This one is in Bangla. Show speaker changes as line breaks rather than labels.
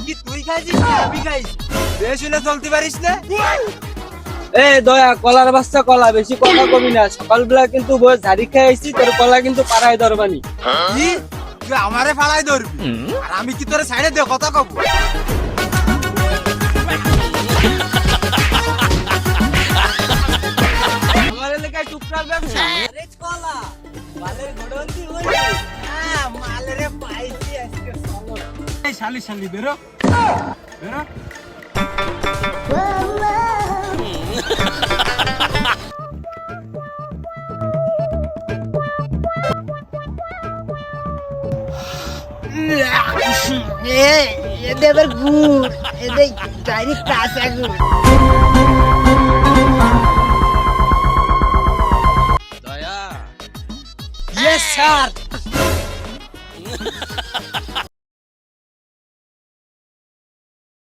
কি তুই খাইছিস না আমি খাইছি? বেশ হলে চলতে পারিস না?
এ দয়া কলার বাচ্চা কলা, বেশি কথা কবি না। সকালবেলা কিন্তু বই ঝাড়ি খেয়ে আইছি, তোর কলা কিন্তু পাড়ায় ধরবানি।
কি তুই আমারে ফালাই ধরবি আর আমি কি তোরে সাইডে দে কথা কব?
আমার এলাকায় টুকটাক ব্যবসা আরে কলা মালের ঘড়ন্তি হই।
হ্যাঁ মালেরে পাইছি আজকে চলো। এই শালি শালি বেরো বেরো।
এদের গুড় এদের ডাইরেক্ট কাঁচা গুড়।
দয়া
ইয়েস স্যার।